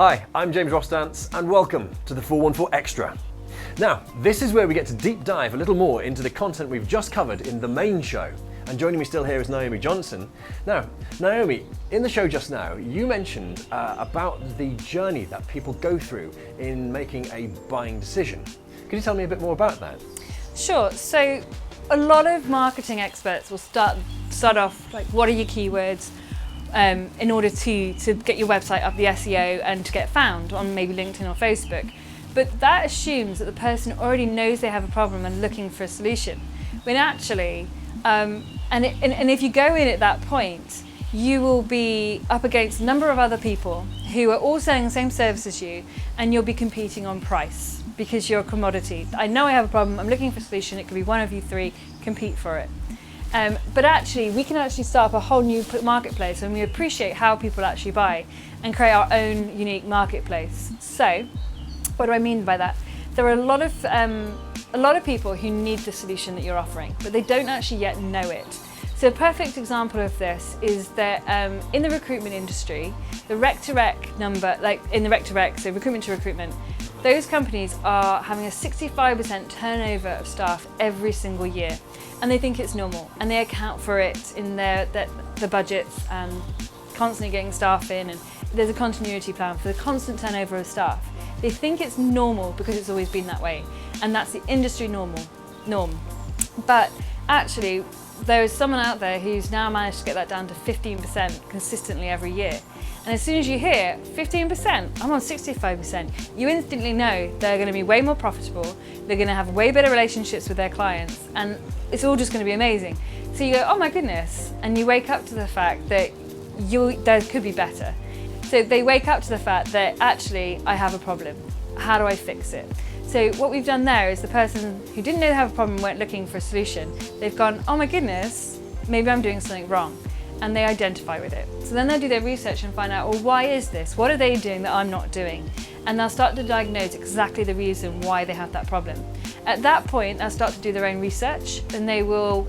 Hi, I'm James Rostance and welcome to the 414 Extra. Now, this is where we get to deep dive a little more into the content we've just covered in the main show. And joining me still here is Naomi Johnson. Now, Naomi, in the show just now, you mentioned about the journey that people go through in making a buying decision. Could you tell me a bit more about that? Sure. So a lot of marketing experts will start off like, what are your keywords in order to get your website up the SEO and to get found on maybe LinkedIn or Facebook. But that assumes that the person already knows they have a problem and looking for a solution. When actually, and if you go in at that point, you will be up against a number of other people who are all selling the same service as you, and you'll be competing on price because you're a commodity. I know I have a problem, I'm looking for a solution, it could be one of you three, compete for it. But actually, we can actually start up a whole new marketplace when we appreciate how people actually buy and create our own unique marketplace. So, what do I mean by that? There are a lot of people who need the solution that you're offering, but they don't actually yet know it. So a perfect example of this is that in the recruitment industry, the rec-to-rec number, like in the rec-to-rec, so recruitment to recruitment, those companies are having a 65% turnover of staff every single year, and they think it's normal, and they account for it in the budgets and constantly getting staff in, and there's a continuity plan for the constant turnover of staff. They think it's normal because it's always been that way, and that's the industry norm. But actually, there is someone out there who's now managed to get that down to 15% consistently every year. And as soon as you hear 15%, I'm on 65%, you instantly know they're going to be way more profitable, they're going to have way better relationships with their clients, and it's all just going to be amazing. So you go, oh my goodness, and you wake up to the fact that there could be better. So they wake up to the fact that actually I have a problem. How do I fix it? So what we've done there is the person who didn't know they have a problem weren't looking for a solution. They've gone, oh my goodness, maybe I'm doing something wrong. And they identify with it. So then they'll do their research and find out, well, why is this? What are they doing that I'm not doing? And they'll start to diagnose exactly the reason why they have that problem. At that point, they'll start to do their own research, and they will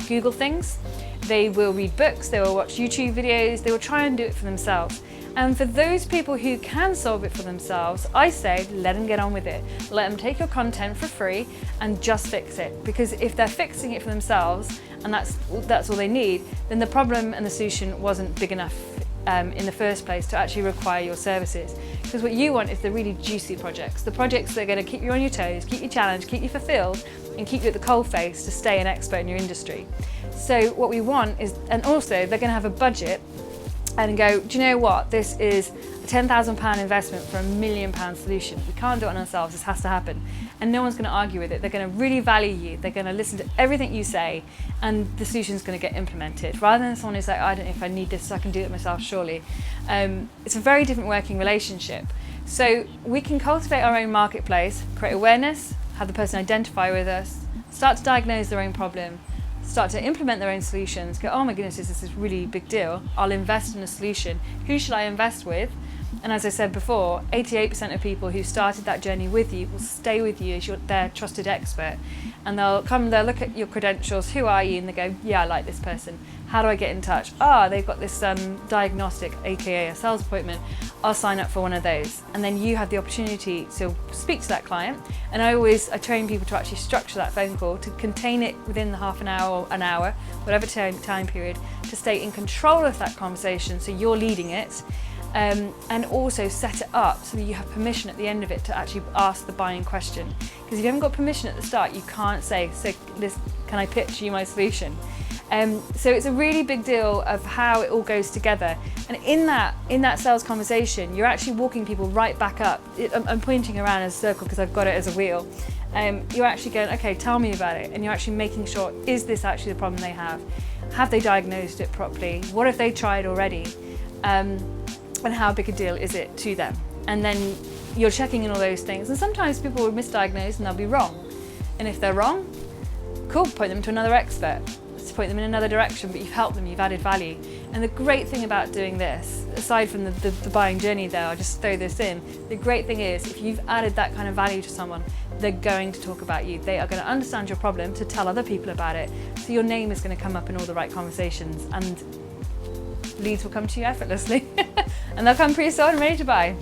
Google things, they will read books, they will watch YouTube videos, they will try and do it for themselves. And for those people who can solve it for themselves, I say, let them get on with it. Let them take your content for free and just fix it. Because if they're fixing it for themselves, and that's all they need, then the problem and the solution wasn't big enough in the first place to actually require your services. Because what you want is the really juicy projects, the projects that are going to keep you on your toes, keep you challenged, keep you fulfilled, and keep you at the coalface to stay an expert in your industry. So what we want is, and also they're going to have a budget and go, do you know what, this is a £10,000 investment for a £1 million solution. We can't do it on ourselves, this has to happen. And no one's going to argue with it. They're going to really value you, they're going to listen to everything you say, and the solution's going to get implemented. Rather than someone who's like, I don't know if I need this, I can do it myself surely. It's a very different working relationship. So we can cultivate our own marketplace, create awareness, have the person identify with us, start to diagnose their own problem, start to implement their own solutions, go, oh my goodness, this is a really big deal, I'll invest in a solution. Who should I invest with? And as I said before, 88% of people who started that journey with you will stay with you as their trusted expert. And they'll look at your credentials, who are you? And they go, yeah, I like this person. How do I get in touch? They've got this diagnostic, AKA a sales appointment. I'll sign up for one of those. And then you have the opportunity to speak to that client. And I train people to actually structure that phone call, to contain it within the half an hour or an hour, whatever time period, to stay in control of that conversation so you're leading it. And also set it up so that you have permission at the end of it to actually ask the buying question. Because if you haven't got permission at the start, you can't say, so can I pitch you my solution? So it's a really big deal of how it all goes together. And in that sales conversation, you're actually walking people right back up. I'm pointing around in a circle because I've got it as a wheel. You're actually going, okay, tell me about it. And you're actually making sure, is this actually the problem they have? Have they diagnosed it properly? What have they tried already? And how big a deal is it to them? And then you're checking in all those things. And sometimes people will misdiagnose and they'll be wrong. And if they're wrong, cool, point them to another expert. Let's point them in another direction, but you've helped them, you've added value. And the great thing about doing this, aside from the buying journey there, I'll just throw this in, the great thing is if you've added that kind of value to someone, they're going to talk about you. They are going to understand your problem to tell other people about it. So your name is going to come up in all the right conversations, and leads will come to you effortlessly. And they'll come pre-sold and ready to buy.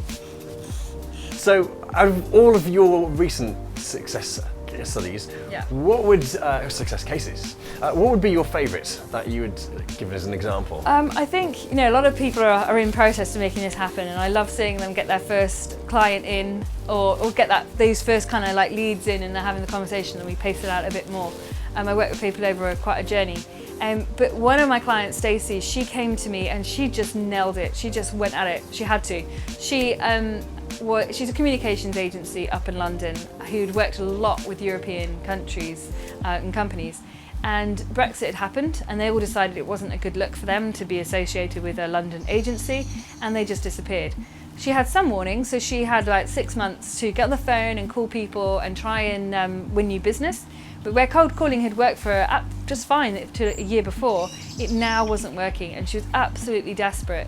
So, out of all of your recent success studies, what would success cases? What would be your favourite that you would give as an example? I think a lot of people are in process of making this happen, and I love seeing them get their first client in, or get those first kind of like leads in, and they're having the conversation, and we pace it out a bit more. I work with people over quite a journey. But one of my clients, Stacey, she came to me and she just nailed it. She just went at it. She had to. She's a communications agency up in London who'd worked a lot with European countries and companies. And Brexit had happened, and they all decided it wasn't a good look for them to be associated with a London agency, and they just disappeared. She had some warning, so she had like 6 months to get on the phone and call people and try and win new business. But where cold calling had worked for her just fine to a year before, it now wasn't working, and she was absolutely desperate.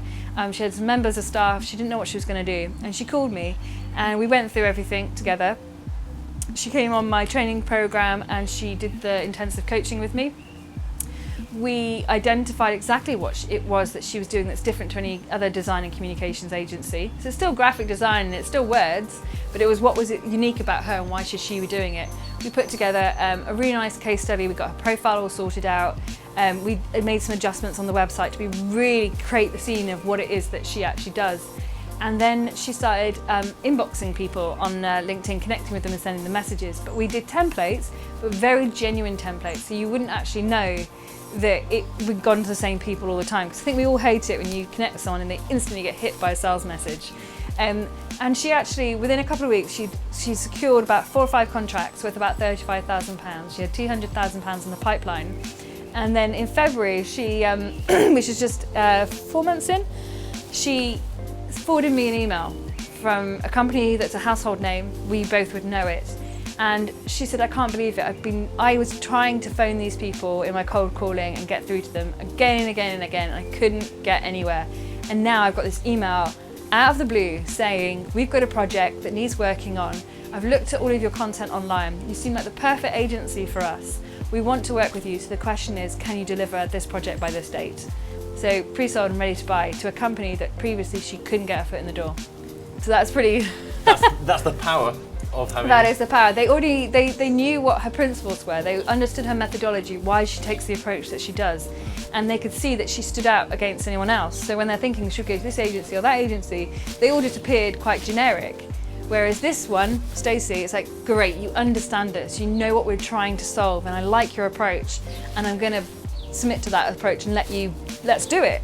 She had some members of staff, she didn't know what she was going to do, and she called me, and we went through everything together. She came on my training program and she did the intensive coaching with me. We identified exactly what it was that she was doing that's different to any other design and communications agency. So it's still graphic design and it's still words, but it was what was unique about her and why should she be doing it. We put together a really nice case study. We got her profile all sorted out. We made some adjustments on the website to really create the scene of what it is that she actually does. And then she started inboxing people on LinkedIn, connecting with them and sending them messages. But we did templates, but very genuine templates, so you wouldn't actually know that we'd gone to the same people all the time. Because I think we all hate it when you connect with someone and they instantly get hit by a sales message. And she actually, within a couple of weeks, she secured about 4 or 5 contracts worth about £35,000. She had £200,000 in the pipeline. And then in February, she, which is just 4 months in, she forwarded me an email from a company that's a household name. We both would know it. And she said, I can't believe it. I was trying to phone these people in my cold calling and get through to them again and again and again, and I couldn't get anywhere. And now I've got this email out of the blue saying, we've got a project that needs working on. I've looked at all of your content online. You seem like the perfect agency for us. We want to work with you. So the question is, can you deliver this project by this date? So pre-sold and ready to buy to a company that previously she couldn't get her foot in the door. So that's pretty... that's the power of having... That is the power. They knew what her principles were. They understood her methodology, why she takes the approach that she does. And they could see that she stood out against anyone else. So when they're thinking, should we go to this agency or that agency, they all just appeared quite generic. Whereas this one, Stacey, it's like, great, you understand us, you know what we're trying to solve, and I like your approach, and I'm going to submit to that approach and let's do it.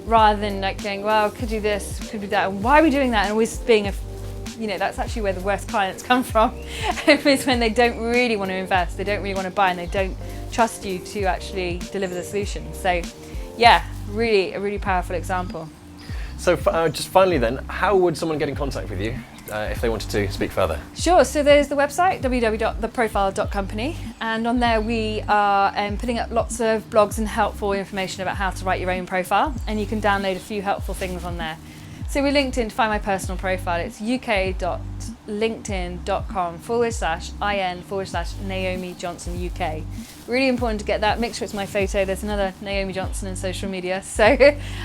Rather than like going, well, could do this, could do that, and why are we doing that? And always being that's actually where the worst clients come from, is when they don't really want to invest, they don't really want to buy, and they don't trust you to actually deliver the solution. So yeah, really a really powerful example. So just finally then, how would someone get in contact with you if they wanted to speak further? Sure, so there's the website, www.theprofile.company, and on there we are putting up lots of blogs and helpful information about how to write your own profile, and you can download a few helpful things on there. So we're LinkedIn, to find my personal profile, it's uk.linkedin.com/in/Naomi Johnson UK. Really important to get that, make sure it's my photo, there's another Naomi Johnson in social media. So,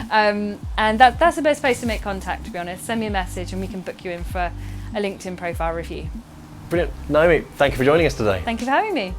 and that's the best place to make contact, to be honest. Send me a message and we can book you in for a LinkedIn profile review. Brilliant. Naomi, thank you for joining us today. Thank you for having me.